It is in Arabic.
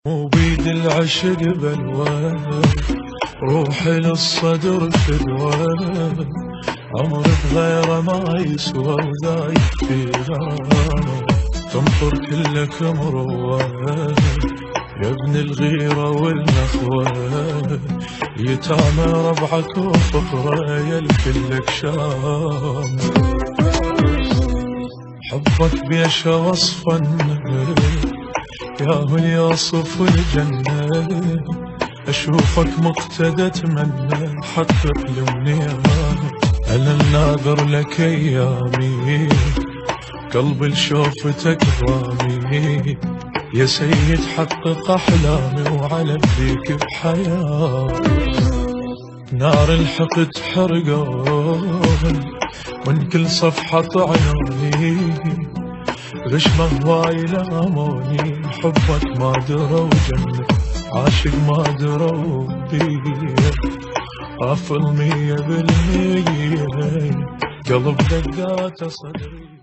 مو بيد العشق بلوان، روحي للصدر فدوى، عمر بغيره ما يسوى وذايب في غرام، تنطر كلك مروى يا ابن الغيرة والنخوة، يتامى ربعك وفقرة يا الكلك شام، حبك بيشا وصفا يا من يصف الجنة، أشوفك مقتدى أتمنى حقق الأمنية، أنا الناظر لك أيامي قلبي لشوفتك ضامي، يا سيد حقق أحلامي وعلى بذيك بحياتي، نار الحقد حرقان من كل صفحة طعنوني، غشمة هواي لاموني، حبك ما دروا جنة عاشق ما دروا بيه، غافل 100% قلب دقات صدري.